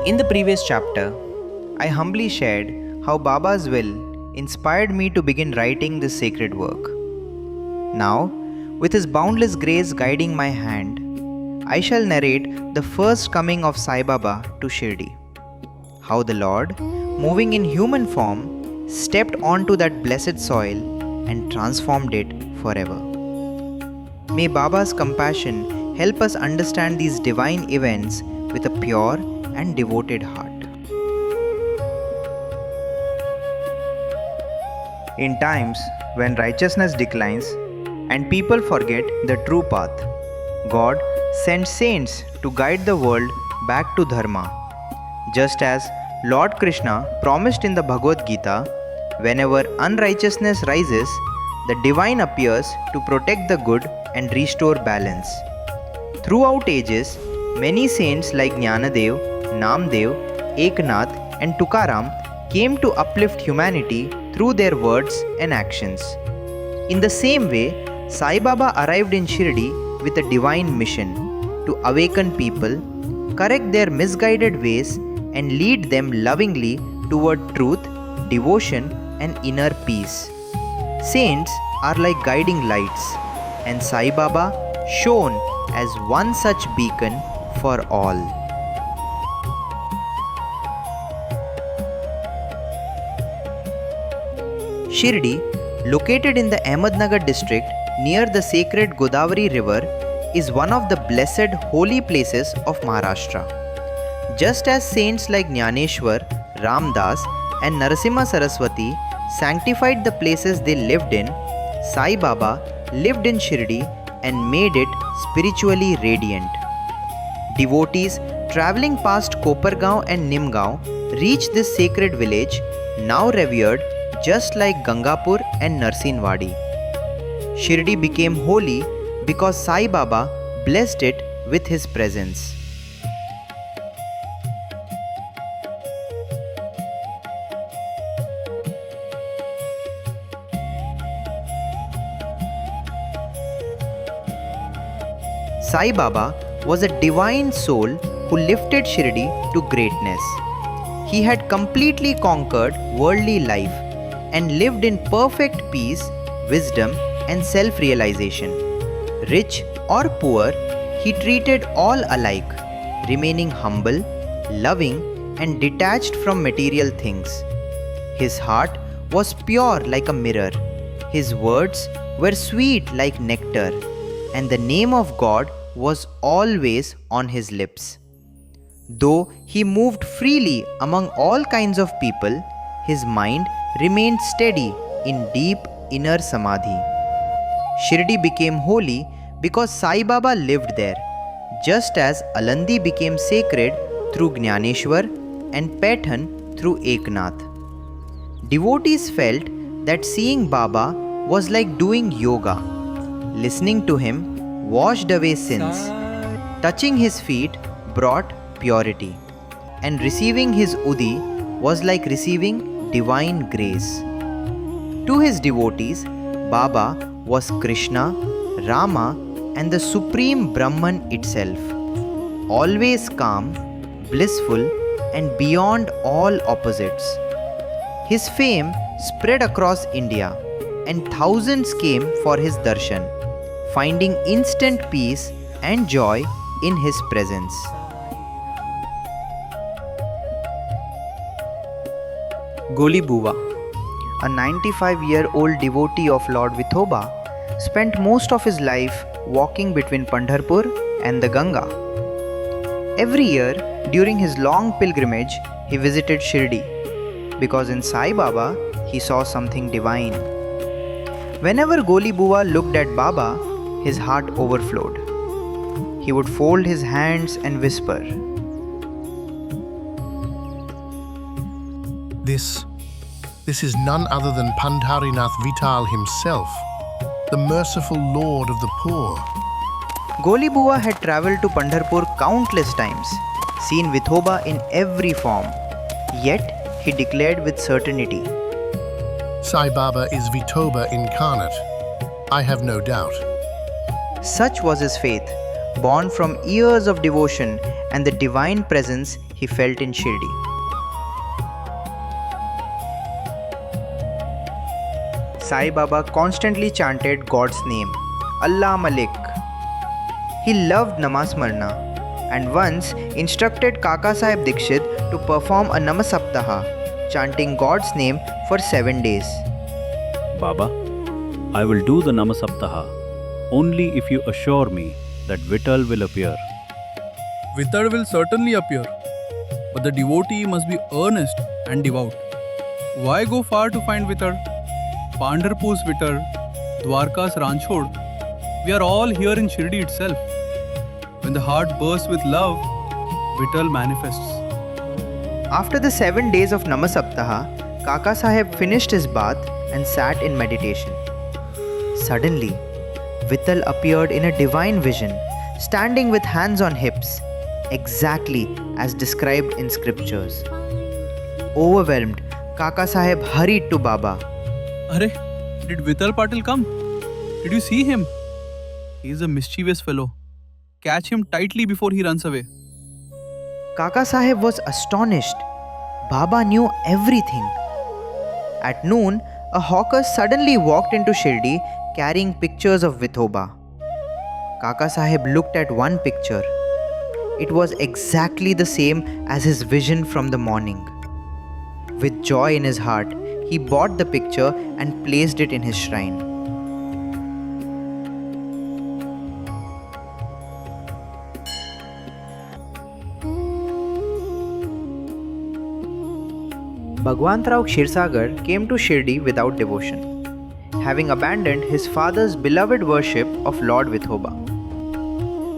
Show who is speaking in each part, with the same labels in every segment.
Speaker 1: In the previous chapter, I humbly shared how Baba's will inspired me to begin writing this sacred work. Now, with his boundless grace guiding my hand, I shall narrate the first coming of Sai Baba to Shirdi. How the Lord, moving in human form, stepped onto that blessed soil and transformed it forever. May Baba's compassion help us understand these divine events with a pure and devoted heart. In times when righteousness declines and people forget the true path, God sends saints to guide the world back to Dharma. Just as Lord Krishna promised in the Bhagavad Gita, whenever unrighteousness rises, the divine appears to protect the good and restore balance. Throughout ages, many saints like Jnanadev, Namdev, Eknath and Tukaram came to uplift humanity through their words and actions. In the same way, Sai Baba arrived in Shirdi with a divine mission to awaken people, correct their misguided ways and lead them lovingly toward truth, devotion and inner peace. Saints are like guiding lights, and Sai Baba shone as one such beacon for all. Shirdi, located in the Ahmednagar district near the sacred Godavari river, is one of the blessed holy places of Maharashtra. Just as saints like Jnaneshwar, Ramdas and Narasimha Saraswati sanctified the places they lived in, Sai Baba lived in Shirdi and made it spiritually radiant. Devotees travelling past Kopargaon and Nimgaon reached this sacred village, now revered just like Gangapur and Narsinwadi. Shirdi became holy because Sai Baba blessed it with his presence. Sai Baba was a divine soul who lifted Shirdi to greatness. He had completely conquered worldly life and lived in perfect peace, wisdom and self-realization. Rich or poor, he treated all alike, remaining humble, loving and detached from material things. His heart was pure like a mirror. His words were sweet like nectar, and the name of God was always on his lips. Though he moved freely among all kinds of people, his mind remained steady in deep inner samadhi. Shirdi became holy because Sai Baba lived there, just as Alandi became sacred through Jnaneshwar and Paithan through Eknath. Devotees felt that seeing Baba was like doing yoga. Listening to him washed away sins. Touching his feet brought purity. And receiving his Udi was like receiving divine grace. To his devotees, Baba was Krishna, Rama and the Supreme Brahman itself. Always calm, blissful and beyond all opposites. His fame spread across India and thousands came for his darshan, finding instant peace and joy in his presence. Goli Buva, a 95-year-old devotee of Lord Vithoba, spent most of his life walking between Pandharpur and the Ganga. Every year, during his long pilgrimage, he visited Shirdi, because in Sai Baba, he saw something divine. Whenever Goli Buva looked at Baba, his heart overflowed. He would fold his hands and whisper,
Speaker 2: This is none other than Pandharinath Vital himself, the merciful Lord of the poor.
Speaker 1: Goli Buva had travelled to Pandharpur countless times, seen Vithoba in every form. Yet, he declared with certainty,
Speaker 2: Sai Baba is Vithoba incarnate. I have no doubt.
Speaker 1: Such was his faith. born from years of devotion and the divine presence he felt in Shirdi. Sai Baba constantly chanted God's name, Allah Malik. He loved Namasmarna and once instructed Kaka Sahib Dikshit to perform a Namasaptaha, chanting God's name for 7 days.
Speaker 3: Baba, I will do the Namasaptaha only if you assure me that Vittal will appear.
Speaker 4: Vittal will certainly appear, but the devotee must be earnest and devout. Why go far to find Vittal? Pandharpur's Vittal, Dwarka's Ranchod. We are all here in Shirdi itself. When the heart bursts with love, Vittal manifests.
Speaker 1: After the 7 days of Namasaptaha, Kaka Sahib finished his bath and sat in meditation. Suddenly, Vittal appeared in a divine vision, standing with hands on hips, exactly as described in scriptures. Overwhelmed, Kaka Sahib hurried to Baba.
Speaker 4: Arey, did Vittal Patil come? Did you see him? He is a mischievous fellow. Catch him tightly before he runs away.
Speaker 1: Kaka Sahib was astonished. Baba knew everything. At noon, a hawker suddenly walked into Shirdi carrying pictures of Vithoba. Kaka Sahib looked at one picture. It was exactly the same as his vision from the morning. With joy in his heart, he bought the picture and placed it in his shrine. Bhagwantrao Kshirsagar came to Shirdi without devotion, having abandoned his father's beloved worship of Lord Vithoba.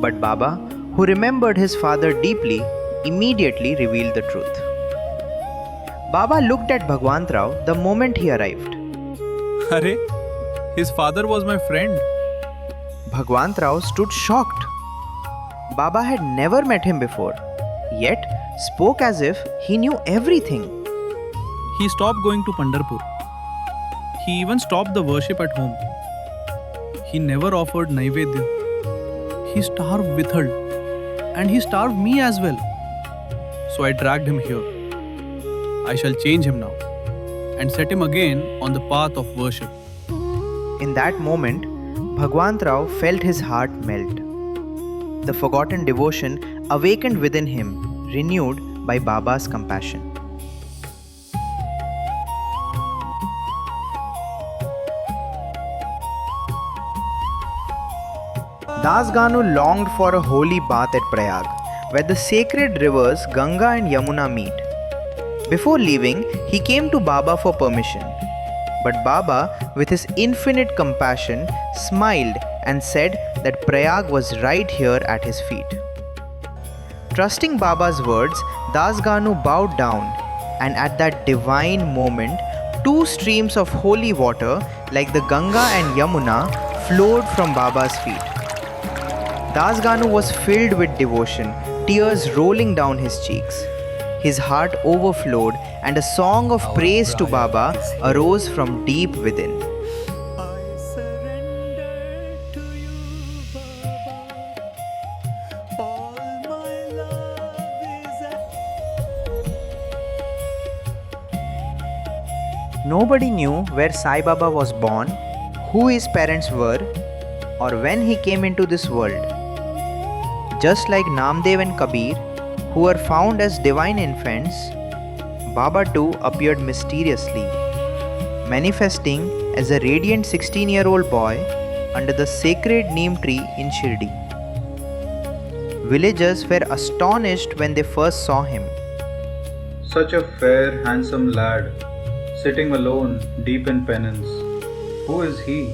Speaker 1: But Baba, who remembered his father deeply, immediately revealed the truth. Baba looked at Bhagwantrao the moment he arrived.
Speaker 4: Arey, his father was my friend.
Speaker 1: Bhagwantrao stood shocked. Baba had never met him before, yet spoke as if he knew everything.
Speaker 4: He stopped going to Pandharpur. He even stopped the worship at home. He never offered Naivedya. He starved Vittal. And he starved me as well. So I dragged him here. I shall change him now and set him again on the path of worship.
Speaker 1: In that moment, Bhagwantrao felt his heart melt. The forgotten devotion awakened within him, renewed by Baba's compassion. Das Ganu longed for a holy bath at Prayag, where the sacred rivers Ganga and Yamuna meet. Before leaving, he came to Baba for permission. But Baba, with his infinite compassion, smiled and said that Prayag was right here at his feet. Trusting Baba's words, Das Ganu bowed down, and at that divine moment, 2 streams of holy water like the Ganga and Yamuna flowed from Baba's feet. Das Ganu was filled with devotion, tears rolling down his cheeks. His heart overflowed and a song of praise to Baba arose from deep within. Nobody knew where Sai Baba was born, who his parents were, or when he came into this world. Just like Namdev and Kabir, who were found as divine infants, Baba too appeared mysteriously, manifesting as a radiant 16-year-old boy under the sacred neem tree in Shirdi. Villagers were astonished when they first saw him.
Speaker 5: Such a fair, handsome lad, sitting alone, deep in penance. Who is he?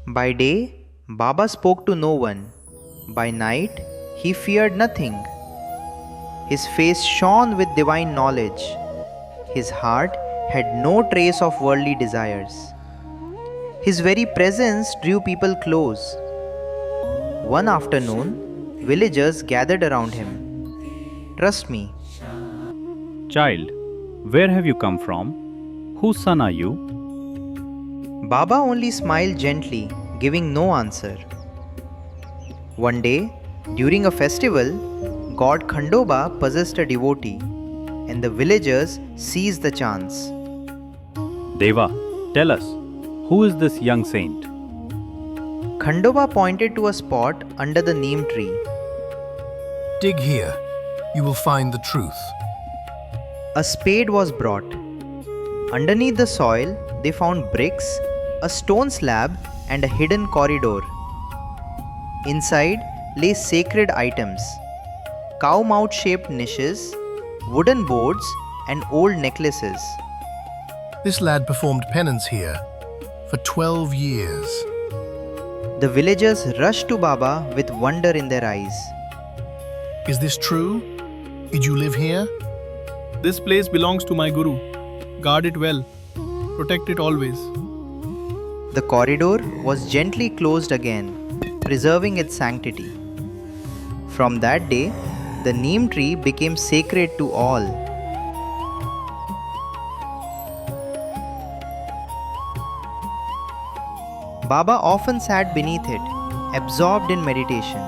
Speaker 1: By day, Baba spoke to no one. By night, he feared nothing. His face shone with divine knowledge. His heart had no trace of worldly desires. His very presence drew people close. One afternoon, villagers gathered around him. Trust me.
Speaker 3: Child, where have you come from? Whose son are you?
Speaker 1: Baba only smiled gently, giving no answer. One day, during a festival, god Khandoba possessed a devotee, and the villagers seized the chance.
Speaker 3: Deva, tell us, who is this young saint?
Speaker 1: Khandoba pointed to a spot under the neem tree.
Speaker 2: Dig here. You will find the truth.
Speaker 1: A spade was brought. Underneath the soil, they found bricks, a stone slab, and a hidden corridor. Inside lay sacred items, cow mouth shaped niches, wooden boards, and old necklaces.
Speaker 2: This lad performed penance here for 12 years.
Speaker 1: The villagers rushed to Baba with wonder in their eyes.
Speaker 2: Is this true? Did you live here?
Speaker 4: This place belongs to my Guru. Guard it well. Protect it always.
Speaker 1: The corridor was gently closed again, preserving its sanctity. From that day, the neem tree became sacred to all. Baba often sat beneath it, absorbed in meditation.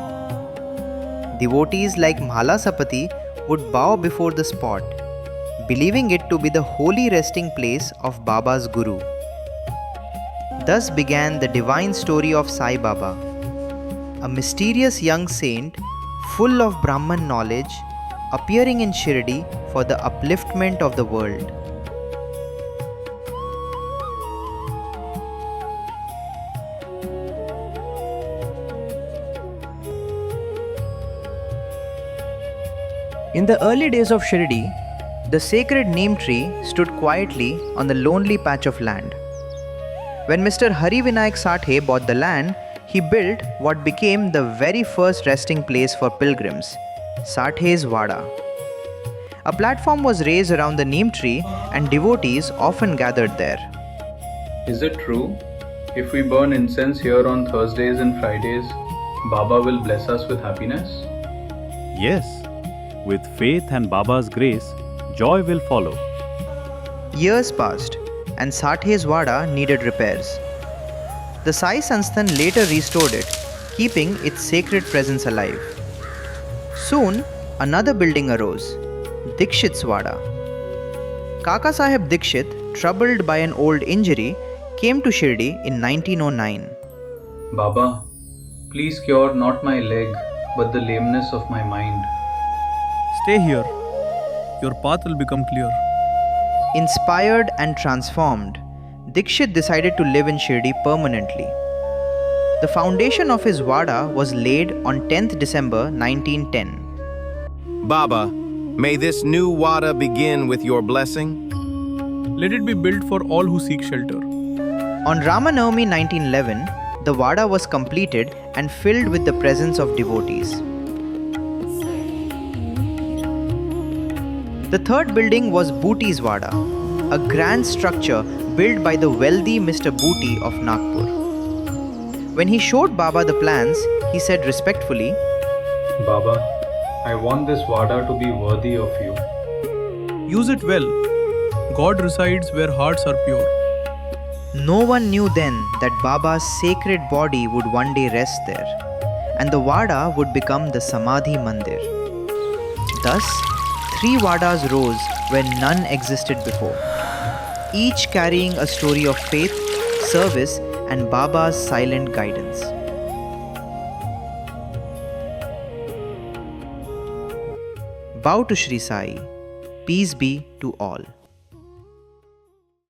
Speaker 1: Devotees like Mhala Sapati would bow before the spot, believing it to be the holy resting place of Baba's Guru. Thus began the divine story of Sai Baba, a mysterious young saint full of Brahman knowledge, appearing in Shirdi for the upliftment of the world. In the early days of Shirdi, the sacred neem tree stood quietly on the lonely patch of land. When Mr. Hari Vinayak Sathe bought the land, he built what became the very first resting place for pilgrims, Sathe's Vada. A platform was raised around the neem tree and devotees often gathered there.
Speaker 5: Is it true? If we burn incense here on Thursdays and Fridays, Baba will bless us with happiness?
Speaker 3: Yes, with faith and Baba's grace, joy will follow.
Speaker 1: Years passed and Sathe's Vada needed repairs. The Sai Sansthan later restored it, keeping its sacred presence alive. Soon, another building arose, Dikshit's Vada. Kaka Sahib Dikshit, troubled by an old injury, came to Shirdi in 1909.
Speaker 5: Baba, please cure not my leg, but the lameness of my mind.
Speaker 4: Stay here. Your path will become clear.
Speaker 1: Inspired and transformed, Dikshit decided to live in Shirdi permanently. The foundation of his Vada was laid on 10th December 1910.
Speaker 6: Baba, may this new Wada begin with your blessing.
Speaker 4: Let it be built for all who seek shelter.
Speaker 1: On Ramanavami 1911, the Vada was completed and filled with the presence of devotees. The third building was Booty's Vada, a grand structure built by the wealthy Mr. Booty of Nagpur. When he showed Baba the plans, he said respectfully,
Speaker 5: Baba, I want this Vada to be worthy of you.
Speaker 4: Use it well. God resides where hearts are pure.
Speaker 1: No one knew then that Baba's sacred body would one day rest there, and the Vada would become the Samadhi Mandir. Thus, 3 Vadas rose where none existed before, each carrying a story of faith, service, and Baba's silent guidance. Bow to Shri Sai. Peace be to all.